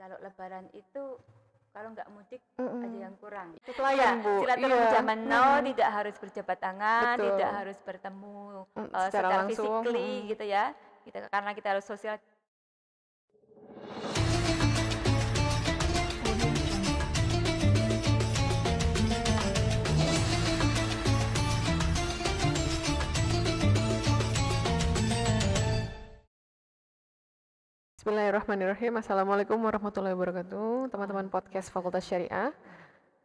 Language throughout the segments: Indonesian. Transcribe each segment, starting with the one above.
kalau Lebaran itu kalau nggak mudik ada yang kurang. Pelayan, Bu. Silaturahmi Iya. zaman now tidak harus berjabat tangan, Betul. tidak harus bertemu Secara langsung. physically gitu ya. Karena kita harus sosial. Bismillahirrahmanirrahim. Assalamualaikum warahmatullahi wabarakatuh. Teman-teman podcast Fakultas Syariah.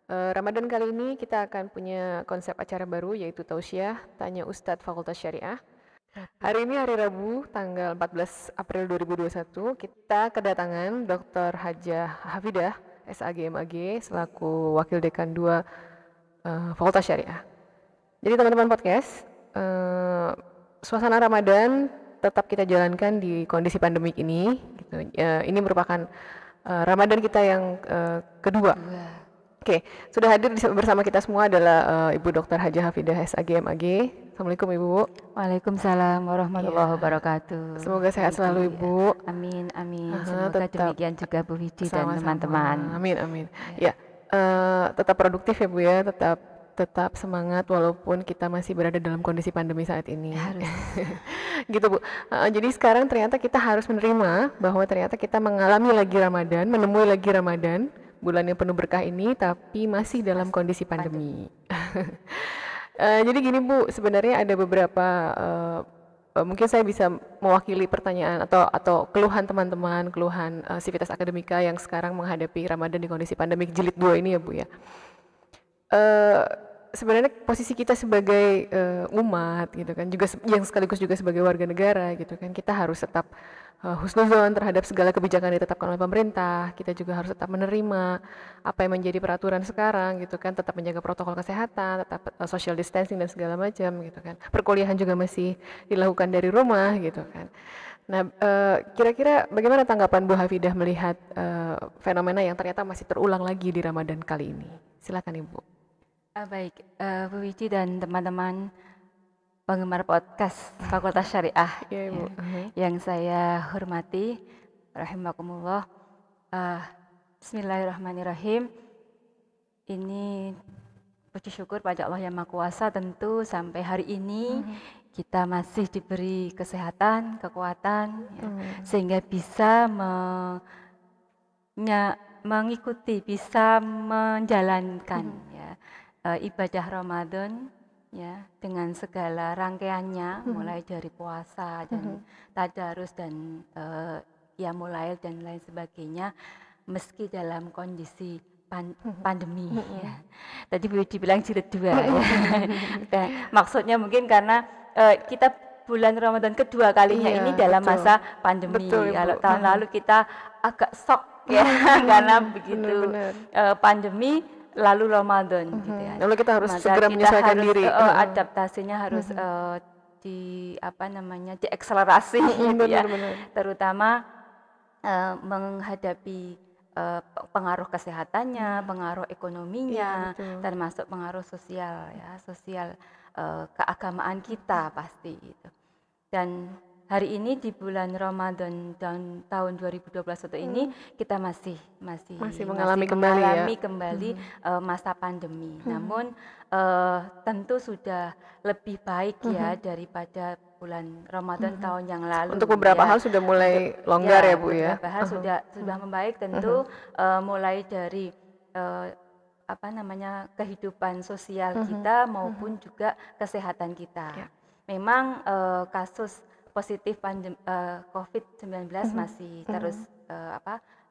Ramadan kali ini kita akan punya konsep acara baru yaitu Tausiah Tanya Ustadz Fakultas Syariah. Hari ini hari Rabu tanggal 14 April 2021 kita kedatangan Dr. Hajah Hafidah SAG MAG selaku Wakil Dekan 2 Fakultas Syariah. Jadi teman-teman podcast, suasana Ramadan tetap kita jalankan di kondisi pandemik ini. Gitu. Ini merupakan Ramadan kita yang kedua. Oke, sudah hadir bersama kita semua adalah Ibu Dr. Hajah Hafidah SAG MAG. Assalamualaikum Ibu. Waalaikumsalam warahmatullahi wabarakatuh. Semoga sehat selalu Ibu. Amin, amin. Semoga demikian juga Bu Widi dan teman-teman. Amin, amin. Ya, tetap produktif ya Bu ya, tetap semangat walaupun kita masih berada dalam kondisi pandemi saat ini. Harus. Gitu Bu. Jadi sekarang ternyata kita harus menerima bahwa ternyata kita mengalami lagi Ramadan, menemui lagi Ramadan, bulan yang penuh berkah ini, tapi masih dalam kondisi pandemi. Jadi gini Bu, sebenarnya ada beberapa mungkin saya bisa mewakili pertanyaan atau keluhan teman-teman, keluhan Sivitas Akademika yang sekarang menghadapi Ramadan di kondisi pandemik jilid 2 ini ya Bu ya. Sebenarnya posisi kita sebagai umat gitu kan, juga yang sekaligus juga sebagai warga negara gitu kan, kita harus tetap husnuzon terhadap segala kebijakan yang ditetapkan oleh pemerintah. Kita juga harus tetap menerima apa yang menjadi peraturan sekarang gitu kan, tetap menjaga protokol kesehatan, tetap social distancing dan segala macam gitu kan. Perkuliahan juga masih dilakukan dari rumah gitu kan. Nah, kira-kira bagaimana tanggapan Bu Hafidah melihat fenomena yang ternyata masih terulang lagi di Ramadan kali ini? Silakan Ibu. Baik, Bu Widi dan teman-teman penggemar podcast Fakultas Syariah yang saya hormati, rahimakumullah. Bismillahirrahmanirrahim. Ini puji syukur pada Allah Yang Maha Kuasa, tentu sampai hari ini kita masih diberi kesehatan, kekuatan, sehingga bisa mengikuti, bisa menjalankan ibadah Ramadan ya dengan segala rangkaiannya, mulai dari puasa dan tadarus dan qiyamul dan lain sebagainya, meski dalam kondisi pandemi ya. Tadi Bu dibilang jilid 2 ya. Maksudnya mungkin karena kita bulan Ramadan kedua kalinya ini dalam masa pandemi. Kalau tahun lalu kita agak shock ya karena begitu pandemi lalu Ramadan gitu ya. Lalu kita harus segera menyesuaikan diri. Adaptasinya harus diakselerasi gitu ya. Terutama menghadapi pengaruh kesehatannya, pengaruh ekonominya, termasuk pengaruh sosial ya, keagamaan kita pasti gitu. Dan hari ini di bulan Ramadan tahun 2021 ini kita masih mengalami kembali masa pandemi. Namun tentu sudah lebih baik ya daripada bulan Ramadan tahun yang lalu. Untuk beberapa hal sudah mulai longgar ya Bu ya. Beberapa hal sudah membaik tentu, mulai dari kehidupan sosial kita maupun juga kesehatan kita. Memang kasus positif COVID-19 masih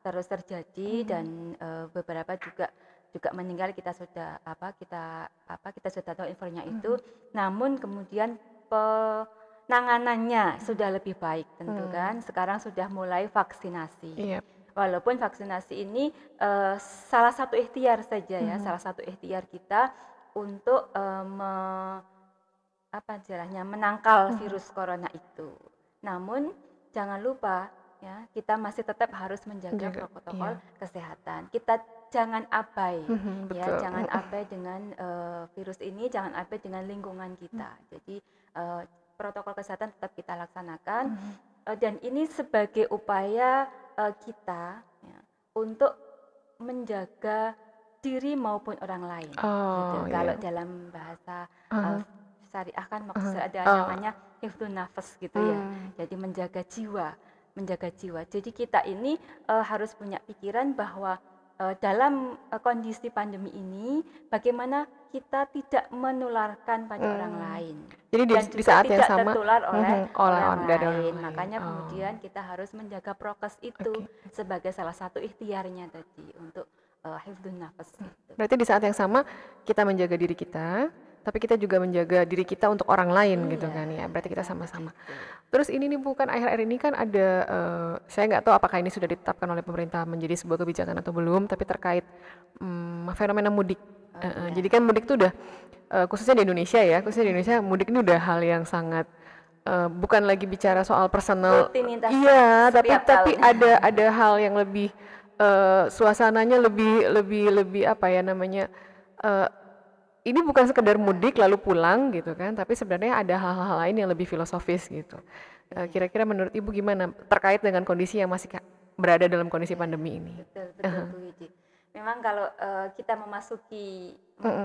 terus terjadi dan beberapa juga meninggal. Kita sudah tahu infonya itu. Namun kemudian penanganannya sudah lebih baik tentu kan. Sekarang sudah mulai vaksinasi. Walaupun vaksinasi ini salah satu ikhtiar saja ya, salah satu ikhtiar kita untuk menangkal virus corona itu. Namun jangan lupa ya, kita masih tetap harus menjaga protokol kesehatan. Kita jangan abai ya, jangan abai dengan virus ini, jangan abai dengan lingkungan kita. Jadi protokol kesehatan tetap kita laksanakan dan ini sebagai upaya kita ya, untuk menjaga diri maupun orang lain gitu. Kalau dalam bahasa syariah kan maksud ada namanya hifdzun nafas gitu ya. Jadi menjaga jiwa. Jadi kita ini harus punya pikiran bahwa dalam kondisi pandemi ini bagaimana kita tidak menularkan pada orang lain. Jadi dan di juga saat yang tidak sama tertular oleh orang dari orang lain. lain. Makanya kemudian kita harus menjaga prokes itu sebagai salah satu ikhtiarnya tadi untuk hifdzun nafas gitu. Berarti di saat yang sama kita menjaga diri kita, tapi kita juga menjaga diri kita untuk orang lain gitu kan ya. Berarti kita sama-sama. Terus ini nih bukan akhir-akhir ini kan ada, saya nggak tahu apakah ini sudah ditetapkan oleh pemerintah menjadi sebuah kebijakan atau belum, tapi terkait fenomena mudik. Jadi kan mudik itu udah khususnya di Indonesia ya, mudik ini udah hal yang sangat bukan lagi bicara soal personal. Iya, tapi ada hal yang lebih suasananya lebih apa ya namanya, ini bukan sekedar mudik lalu pulang gitu kan, tapi sebenarnya ada hal-hal lain yang lebih filosofis gitu. Kira-kira menurut Ibu gimana terkait dengan kondisi yang masih berada dalam kondisi pandemi ini? Betul Bu Widi. Memang kalau kita memasuki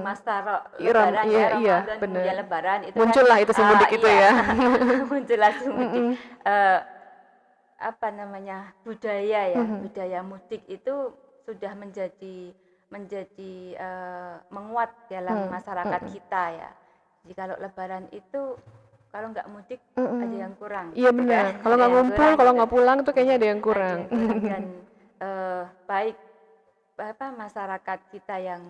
masa lebaran Ramadan kemudian lebaran itu muncullah itu si mudik itu ya. Muncullah si mudik. Apa namanya budaya budaya mudik itu sudah menjadi menguat dalam masyarakat kita ya. Jadi kalau lebaran itu kalau nggak mudik ada yang kurang. Iya benar. Kalau nggak ngumpul, kalau nggak pulang tuh kayaknya ada yang kurang. Dan baik masyarakat kita yang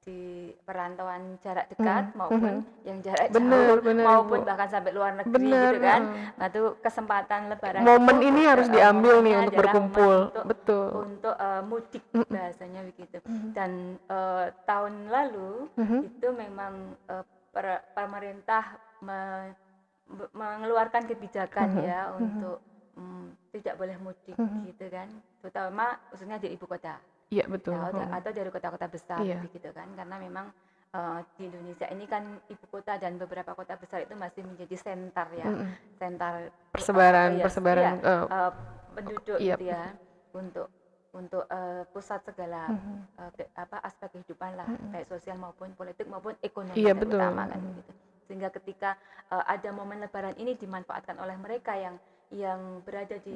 di perantauan jarak dekat maupun yang jarak jauh maupun bahkan sampai luar negeri gitu kan. Nah itu kesempatan lebaran momen ini harus diambil nih untuk berkumpul. Untuk mudik bahasanya begitu. Dan tahun lalu itu memang pemerintah mengeluarkan kebijakan ya untuk tidak boleh mudik gitu kan. Terutama khususnya di ibu kota. Iya betul. Atau dari kota-kota besar gitu kan, karena memang di Indonesia ini kan ibu kota dan beberapa kota besar itu masih menjadi sentar ya, sentar persebaran penduduk gitu ya, untuk pusat segala aspek kehidupan lah, baik sosial maupun politik maupun ekonomi terutama kan gitu. Sehingga ketika ada momen lebaran ini dimanfaatkan oleh mereka yang berada di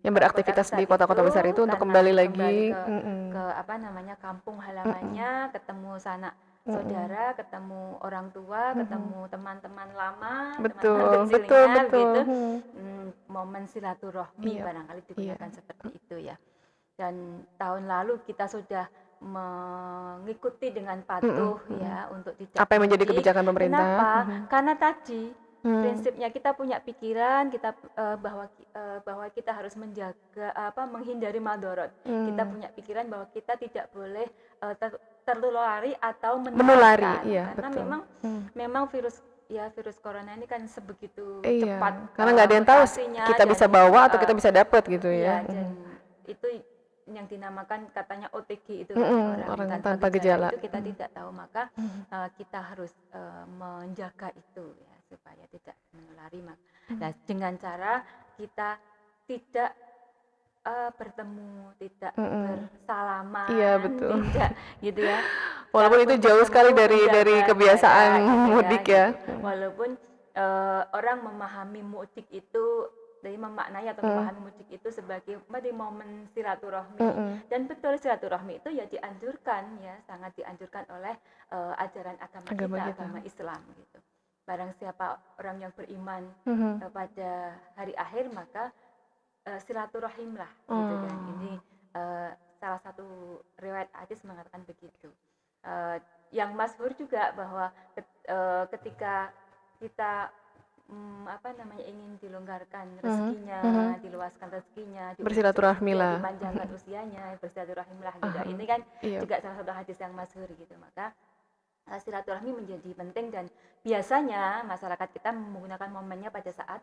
yang beraktivitas di kota-kota besar itu untuk kembali lagi ke apa namanya kampung halamannya, ketemu sanak saudara, ketemu orang tua, ketemu teman-teman lama, teman-teman kecilnya gitu. Momen silaturahmi barangkali digunakan seperti itu ya. Dan tahun lalu kita sudah mengikuti dengan patuh ya untuk tidak apa yang menjadi kebijakan pemerintah. Kenapa? Karena tadi prinsipnya kita punya pikiran kita bahwa kita harus menjaga menghindari madorot. Kita punya pikiran bahwa kita tidak boleh tertulari atau menularkan karena memang virus corona ini kan sebegitu cepat. Karena nggak ada yang tahu kita bisa bawa atau kita bisa dapat gitu ya. Dan itu yang dinamakan katanya OTG itu orang tanpa gejala itu kita tidak tahu, maka kita harus menjaga itu ya supaya tidak menulari. Nah dengan cara kita tidak bertemu, tidak bersalaman, tidak gitu ya. Walaupun itu jauh sekali dari kebiasaan mudik ya. Walaupun orang memahami mudik itu dari memaknai atau memahami mudik itu sebagai momen silaturahmi. Dan betul silaturahmi itu ya dianjurkan ya, sangat dianjurkan oleh ajaran agama kita, agama Islam gitu. Barang siapa orang yang beriman pada hari akhir maka silaturahimlah gitu kan. Ini salah satu riwayat hadis mengatakan begitu. Yang masyhur juga bahwa ketika kita ingin dilonggarkan rezekinya, diluaskan rezekinya, bersilaturahmilah, dipanjangkan usianya, bersilaturahimlah gitu. Ini kan juga salah satu hadis yang masyhur gitu. Maka silaturahmi menjadi penting dan biasanya masyarakat kita menggunakan momennya pada saat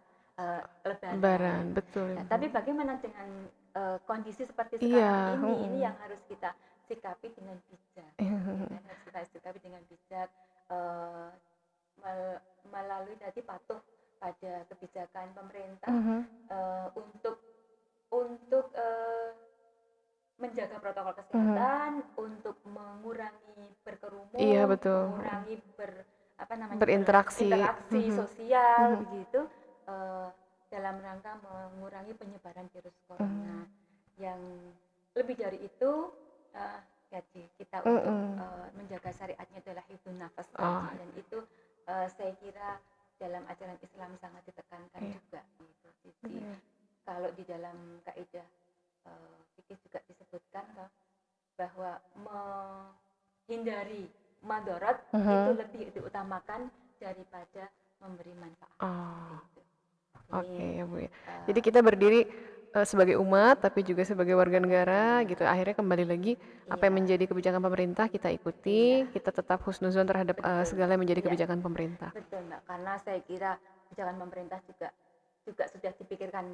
lebaran. Betul. Nah, tapi bagaimana dengan kondisi seperti sekarang ini yang harus kita sikapi dengan bijak. Harus kita sikapi dengan bijak melalui tadi patuh pada kebijakan pemerintah untuk menjaga protokol kesehatan, untuk mengurangi berkerumun, Iya, betul. mengurangi Berinteraksi. berinteraksi sosial begitu, dalam rangka mengurangi penyebaran virus corona. Yang lebih dari itu, jadi kita untuk menjaga syariatnya adalah hifdzun nafas tadi, dan itu saya kira dalam ajaran Islam sangat ditekankan juga gitu. Jadi kalau di dalam kaidah fikih juga disebutkan bahwa menghindari madorot itu lebih diutamakan daripada memberi manfaat. Gitu. Oke, ya Bu ya. Jadi kita berdiri sebagai umat, tapi juga sebagai warga negara gitu. Akhirnya kembali lagi apa yang menjadi kebijakan pemerintah kita ikuti, kita tetap husnuzon terhadap segala yang menjadi kebijakan pemerintah. Betul Mbak, karena saya kira kebijakan pemerintah juga sudah dipikirkan,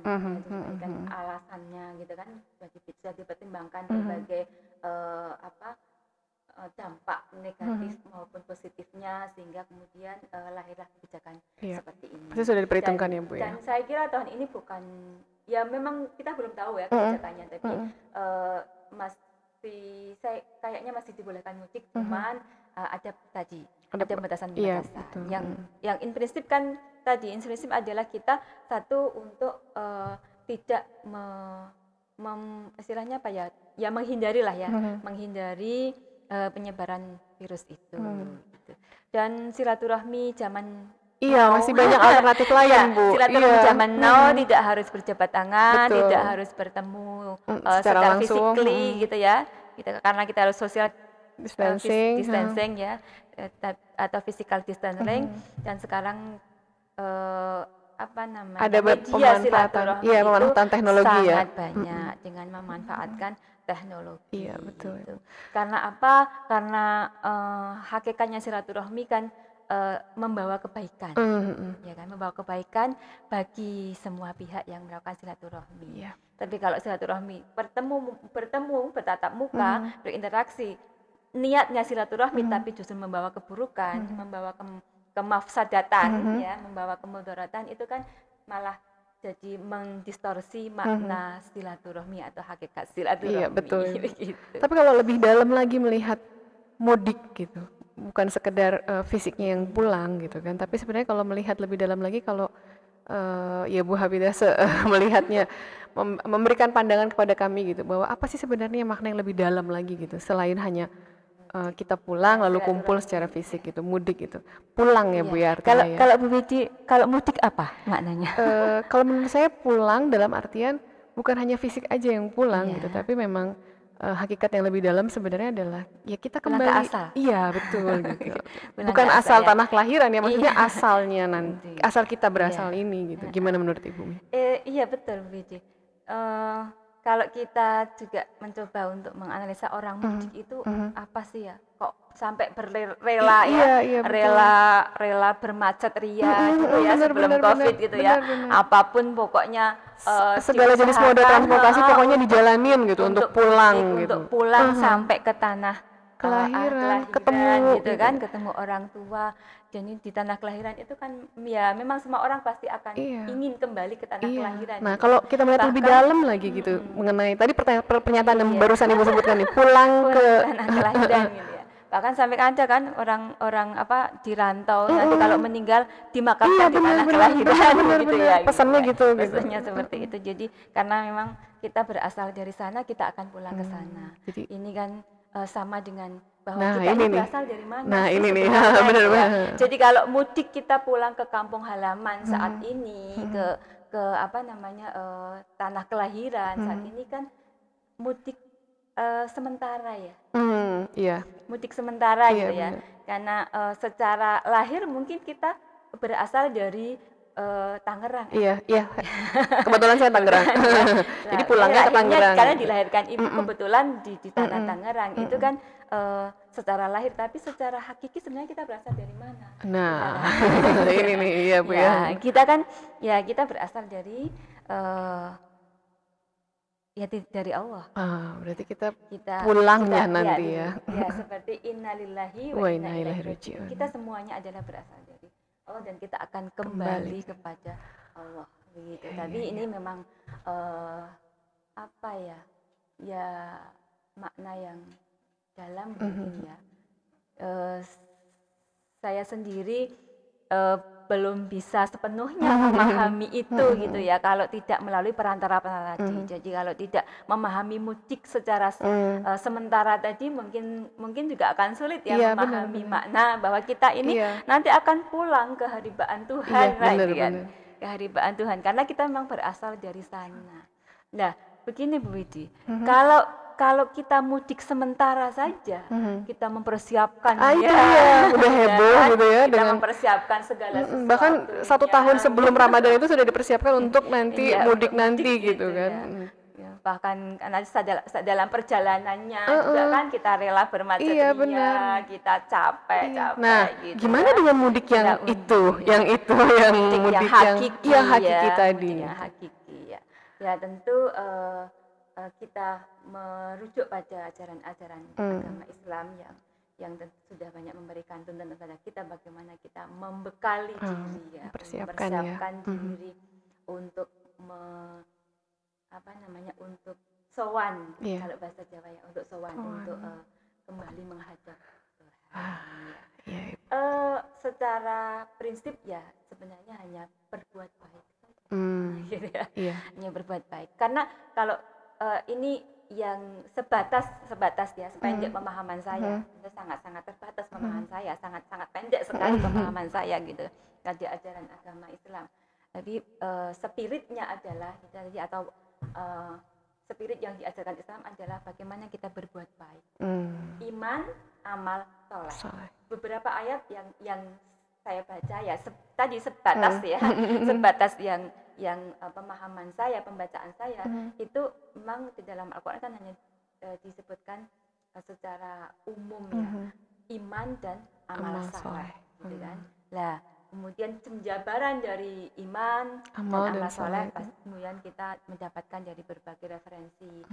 alasannya gitu kan, sudah dipertimbangkan berbagai dampak negatif maupun positifnya, sehingga kemudian lahirlah kebijakan seperti ini. Pasti sudah diperhitungkan ya Bu ya. Dan saya kira tahun ini bukan, ya memang kita belum tahu ya kebijakannya, tapi kayaknya masih dibolehkan mudik, cuman ada batasan-batasan. Yang in prinsip kan tadi, in prinsip adalah kita satu untuk tidak istilahnya apa ya, menghindari lah ya, menghindari penyebaran virus itu. Gitu. Dan silaturahmi zaman masih banyak alternatif lain Bu. Silaturahmi zaman now tidak harus berjabat tangan, tidak harus bertemu secara physically gitu ya. Karena kita harus social distancing ya, atau physical distancing. Dan sekarang ada media silaturahmi itu pemanfaatan teknologi sangat banyak dengan memanfaatkan teknologi. Iya, betul. Gitu. Karena apa? Karena hakikatnya silaturahmi kan membawa kebaikan, ya kan, membawa kebaikan bagi semua pihak yang melakukan silaturahmi. Tapi kalau silaturahmi bertemu bertatap muka, berinteraksi, niatnya silaturahmi tapi justru membawa keburukan, membawa kemafsadatan, ya, membawa kemudaratan, itu kan malah jadi mendistorsi makna silaturahmi atau hakikat silaturahmi. Iya, betul. Gitu. Tapi kalau lebih dalam lagi melihat mudik gitu, bukan sekedar fisiknya yang pulang gitu kan, tapi sebenarnya kalau melihat lebih dalam lagi, kalau ya Bu Hafidah melihatnya, memberikan pandangan kepada kami gitu, bahwa apa sih sebenarnya makna yang lebih dalam lagi gitu, selain hanya kita pulang lalu kumpul secara fisik gitu, mudik gitu, pulang ya Bu ya artinya. Kalau Bu Widi, kalau mudik apa maknanya? Kalau menurut saya pulang dalam artian bukan hanya fisik aja yang pulang gitu, tapi memang hakikat yang lebih dalam sebenarnya adalah ya kita kembali ke asal. Iya, betul gitu. Bukan asal tanah kelahiran ya, maksudnya asalnya nanti, asal kita berasal ini gitu. Gimana menurut Ibu? Iya betul Bu Widi. Kalau kita juga mencoba untuk menganalisa orang mudik itu apa sih ya, kok sampai berrela rela bermacet ria gitu ya, sebelum COVID gitu ya, apapun pokoknya segala jenis moda transportasi pokoknya dijalanin gitu untuk pulang sampai ke tanah kelahiran, ketemu gitu kan, ketemu orang tua. Jadi di tanah kelahiran itu kan ya memang semua orang pasti akan ingin kembali ke tanah kelahiran. Nah, kalau kita melihat lebih dalam lagi gitu mengenai tadi pernyataan yang barusan Ibu sebutkan nih, pulang ke tanah kelahiran gitu ya. Bahkan sampai ada kan orang di rantau nanti kalau meninggal dimakamkan di tanah kelahiran gitu ya. Pesannya gitu. Pesannya seperti itu. Jadi karena memang kita berasal dari sana, kita akan pulang ke sana. Jadi ini kan sama dengan bahwa kita ini berasal dari mana. Nah, ini nih benar-benar. Jadi kalau mudik kita pulang ke kampung halaman saat ini, ke tanah kelahiran saat ini kan mudik sementara ya. Iya. Mudik sementara gitu ya. Karena secara lahir mungkin kita berasal dari Tangerang. Iya. Kebetulan saya Tangerang. Jadi pulangnya ke Tangerang. Karena dilahirkan ibu kebetulan di tanah Tangerang. Itu kan secara lahir, tapi secara hakiki sebenarnya kita berasal dari mana? Nah, ini nih iya Bu ya. Kita kan kita berasal dari dari Allah. Berarti kita pulangnya nanti ya. Ya, seperti innalillahi wa inna ilaihi raji'un. Kita semuanya adalah berasal dari Allah dan kita akan kembali kepada Allah begitu. Tapi ini memang ya makna yang dalam mungkin ya. Saya sendiri belum bisa sepenuhnya memahami itu gitu ya, kalau tidak melalui perantara tadi. Jadi kalau tidak memahami musik secara sementara tadi, mungkin juga akan sulit ya memahami makna bahwa kita ini nanti akan pulang ke haribaan Tuhan, ke haribaan Tuhan, karena kita memang berasal dari sana. Nah, begini Bu Widi, kalau kita mudik sementara saja, kita mempersiapkan udah heboh gitu ya, kita mempersiapkan segala sesuatu. Bahkan 1 tahun sebelum Ramadan itu sudah dipersiapkan untuk nanti mudik nanti gitu kan. Ya. Bahkan nanti dalam perjalanannya juga kan kita rela bermacet kita capek gitu. Gimana dengan mudik yang mudik yang hakiki tadi? Yang hakiki ya. Ya tentu kita merujuk pada ajaran-ajaran agama Islam yang sudah banyak memberikan tuntunan kepada kita bagaimana kita membekali diri ya, mempersiapkan diri untuk untuk sowan, kalau bahasa Jawa ya, untuk sowan, untuk kembali menghadap Tuhan. Secara prinsip ya sebenarnya hanya berbuat baik saja, gitu ya. Hanya berbuat baik, karena kalau ini yang sebatas ya, sependek pemahaman saya, itu sangat terbatas pemahaman saya, sangat pendek sekali pemahaman saya gitu dari ajaran agama Islam. Jadi spiritnya adalah atau spirit yang diajarkan Islam adalah bagaimana kita berbuat baik, iman, amal, soleh. Beberapa ayat yang saya baca ya tadi sebatas ya, sebatas yang pemahaman saya, pembacaan saya itu memang di dalam Al-Quran kan hanya disebutkan secara umum ya, iman dan amal saleh, gitu kan. Lah kemudian penjabaran dari iman dan amal saleh kemudian kita mendapatkan dari berbagai referensi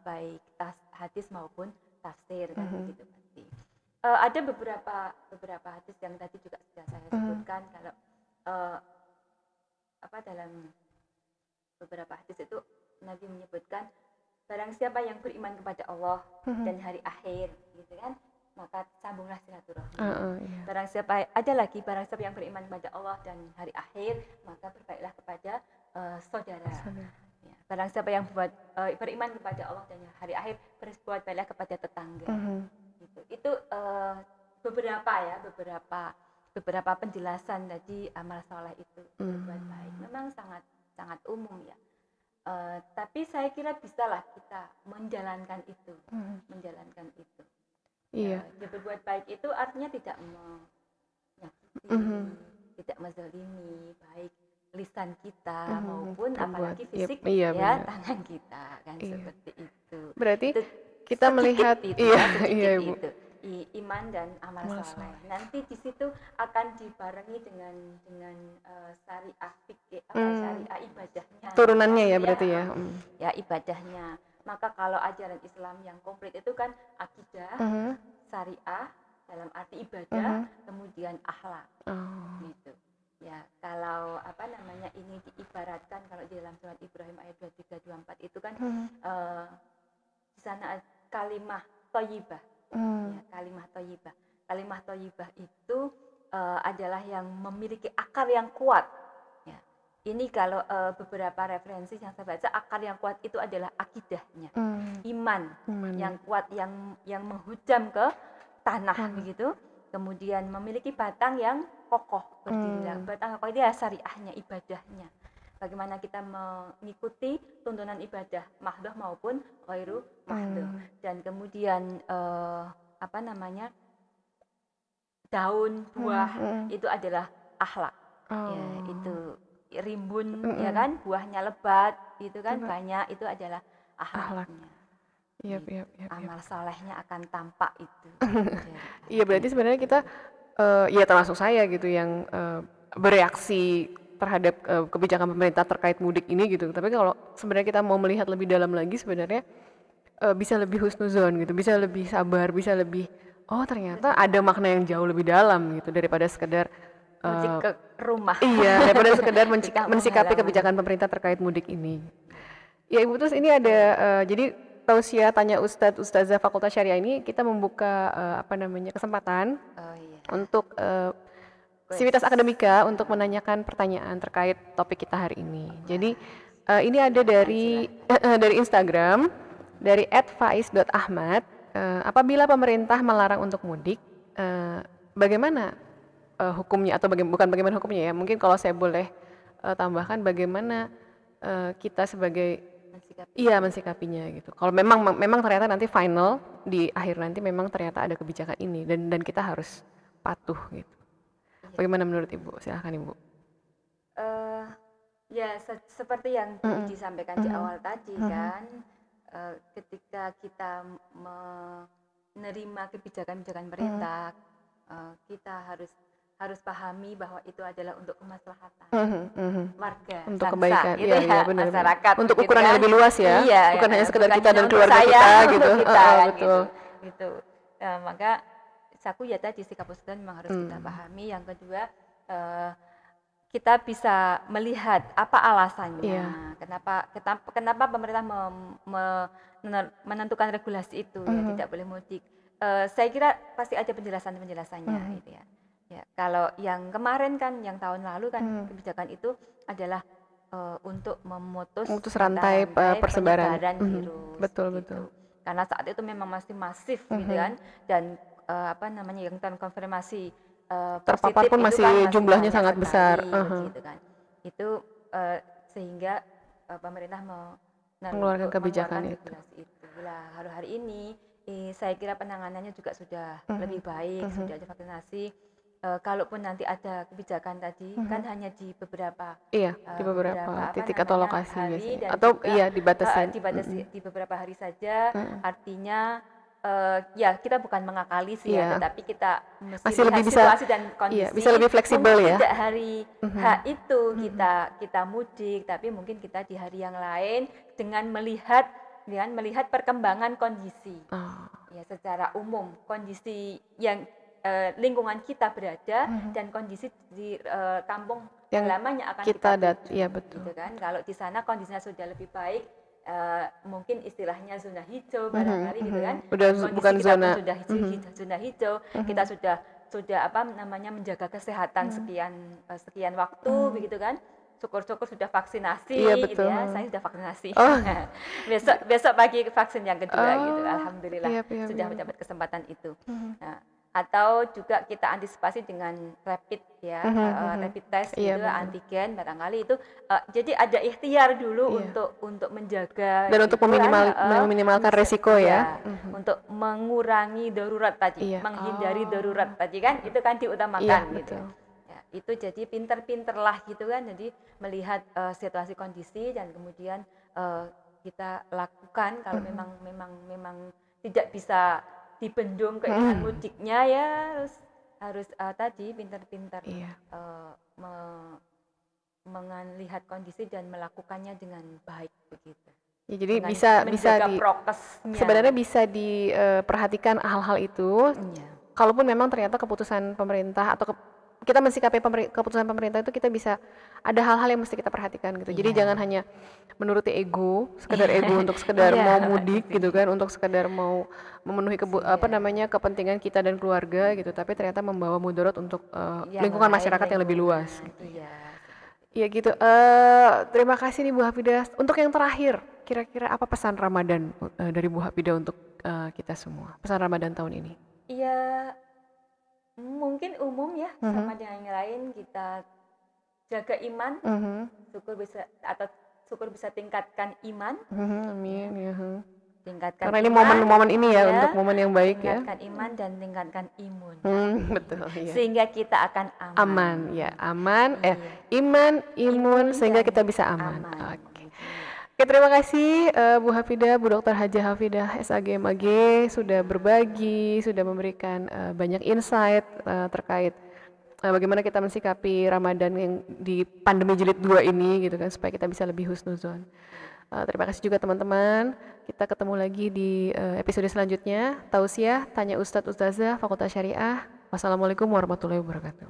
baik hadis maupun tafsir kan begitu pasti. Ada beberapa hadis yang tadi juga sudah saya sebutkan, kalau dalam beberapa hadis itu Nabi menyebutkan barang siapa yang beriman kepada Allah dan hari akhir gitu kan, maka sambunglah silaturahmi. Barang siapa yang beriman kepada Allah dan hari akhir, maka berbaiklah kepada saudara. Ya, barang siapa yang beriman kepada Allah dan hari akhir, berbuat baiklah kepada tetangga. Itu beberapa penjelasan tadi amal soleh itu berbuat baik. Memang sangat umum ya. Tapi saya kira bisalah kita menjalankan itu, Iya. Berbuat baik itu artinya tidak menyakiti, tidak menzalimi, baik lisan kita maupun apalagi fisik tangan kita kan seperti itu. Berarti itu kita melihat Ibu. Iman dan amal saleh. Nanti di situ akan dibarengi dengan syariah fikih, syariah ibadahnya. Turunannya ya berarti ya. Ya ibadahnya. Maka kalau ajaran Islam yang komplit itu kan akidah, syariah dalam arti ibadah, kemudian akhlak. Gitu. Ya, kalau ini diibaratkan kalau di dalam surat Ibrahim ayat 23 24 itu kan di sana kalimah thayyibah. Ya, kalimah thayyibah. Kalimah thayyibah itu adalah yang memiliki akar yang kuat. Ya. Ini kalau beberapa referensi yang saya baca, akar yang kuat itu adalah akidahnya, iman yang kuat, yang menghujam ke tanah begitu. Kemudian memiliki batang yang kokoh berdiri. Batang kokoh itu adalah syariahnya, ibadahnya. Bagaimana kita mengikuti tuntunan ibadah mahdoh maupun ghairu mahdoh. Dan kemudian daun buah itu adalah akhlak. Ya, itu rimbun ya kan, buahnya lebat itu kan banyak, itu adalah akhlaknya. Yep. Amal salehnya akan tampak itu. Iya, berarti sebenarnya kita ya termasuk saya gitu yang bereaksi terhadap kebijakan pemerintah terkait mudik ini gitu. Tapi kalau sebenarnya kita mau melihat lebih dalam lagi, sebenarnya bisa lebih husnuzon gitu, bisa lebih sabar, bisa lebih ternyata ada makna yang jauh lebih dalam gitu daripada sekedar mudik ke rumah. Iya, daripada sekedar mensikapi kebijakan pemerintah terkait mudik ini. Ya Ibu, terus ini ada jadi Tausiah Tanya Ustadz Ustazah Fakultas Syariah ini kita membuka kesempatan Oh iya. untuk Sivitas Akademika untuk menanyakan pertanyaan terkait topik kita hari ini. Jadi ini ada dari dari Instagram dari @faiz.ahmad. Apabila pemerintah melarang untuk mudik, bagaimana hukumnya atau bukan bagaimana hukumnya ya? Mungkin kalau saya boleh tambahkan bagaimana kita sebagai mensikapinya gitu. Kalau memang ternyata nanti final di akhir nanti memang ternyata ada kebijakan ini dan kita harus patuh gitu. Bagaimana menurut Ibu? Silahkan Ibu. Ya seperti yang disampaikan di awal tadi kan, ketika kita menerima kebijakan-kebijakan pemerintah, kita harus pahami bahwa itu adalah untuk kemaslahatan warga, untuk bangsa, kebaikan, gitu ya, benar, masyarakat, untuk gitu ukuran yang kan. lebih luas ya, Iya, bukan hanya sekedar bukan kita hanya dan untuk keluarga saya, kita untuk gitu. kita, kan, Betul. gitu. Maka saku ya tadi sikap Ustaz memang harus kita pahami. Yang kedua, kita bisa melihat apa alasannya, kenapa pemerintah menentukan regulasi itu ya tidak boleh mudik. Saya kira pasti ada penjelasannya gitu ya. Ya, kalau yang kemarin kan, yang tahun lalu kan kebijakan itu adalah untuk memutus rantai persebaran virus. Betul. Karena saat itu memang masih masif gitu kan, dan yang terkonfirmasi terpapar pun masih jumlahnya sangat besar. Gitu kan. Itu sehingga pemerintah mengeluarkan kebijakan itu. Lah, hari ini saya kira penanganannya juga sudah lebih baik, sudah ada vaksinasi. Kalaupun nanti ada kebijakan tadi kan hanya di beberapa di beberapa titik atau lokasi biasanya, dan atau juga, dibatasi di beberapa hari saja. Artinya ya kita bukan mengakali sih ya, tetapi kita masih lebih bisa situasi dan kondisi, bisa lebih fleksibel ya. Tidak hari itu kita mudik, tapi mungkin kita di hari yang lain dengan melihat perkembangan kondisi. Ya, secara umum kondisi yang lingkungan kita berada dan kondisi di kampung yang lamanya akan kita tuju, betul. Gitu kan. Kalau di sana kondisinya sudah lebih baik, mungkin istilahnya zona hijau barangkali gitu kan. Bukan zona zona hijau, kita sudah menjaga kesehatan sekian waktu begitu kan. Syukur-syukur sudah vaksinasi, gitu ya. Saya sudah vaksinasi. Besok pagi vaksin yang kedua gitu. Alhamdulillah sudah mendapat kesempatan itu. Nah, atau juga kita antisipasi dengan rapid ya, rapid test gitu, antigen barangkali itu. Jadi ada ikhtiar dulu untuk menjaga dan untuk meminimalkan resiko ya. Untuk mengurangi darurat tadi, menghindari darurat tadi kan, itu kan diutamakan gitu. Ya, itu jadi pinter-pinterlah gitu kan, jadi melihat situasi kondisi dan kemudian kita lakukan. Kalau memang tidak bisa dibendung keinginan mudiknya ya harus tadi pintar-pintar melihat kondisi dan melakukannya dengan baik begitu. Ya, jadi bisa sebenarnya bisa diperhatikan hal-hal itu. Kalaupun memang ternyata keputusan pemerintah atau kita mensikapi keputusan pemerintah itu, kita bisa ada hal-hal yang mesti kita perhatikan gitu. Jadi jangan hanya menuruti sekedar ego untuk sekedar mau mudik gitu kan, untuk sekedar mau memenuhi kepentingan kita dan keluarga gitu, tapi ternyata membawa mudarat untuk lingkungan masyarakat yang lebih luas. Iya gitu. Terima kasih nih Bu Hafidah. Untuk yang terakhir, kira-kira apa pesan Ramadan dari Bu Hafidah untuk kita semua? Pesan Ramadan tahun ini? Iya, mungkin umum ya, sama dengan yang lain, kita jaga iman, syukur bisa tingkatkan iman. Amin ya. Tingkatkan karena ini momen-momen ini ya, untuk momen yang baik tingkatkan iman dan tingkatkan imun. Betul ya. Sehingga kita akan aman. Iman, imun, sehingga kita bisa aman. Oke, terima kasih Bu Hafidah, Bu Dr. Hajah Hafidah SAG MAG sudah berbagi, sudah memberikan banyak insight terkait bagaimana kita mensikapi Ramadan yang di pandemi jilid 2 ini gitu kan, supaya kita bisa lebih husnuzon. Terima kasih juga teman-teman. Kita ketemu lagi di episode selanjutnya. Tausiah Tanya Ustadz Ustazah Fakultas Syariah. Wassalamualaikum warahmatullahi wabarakatuh.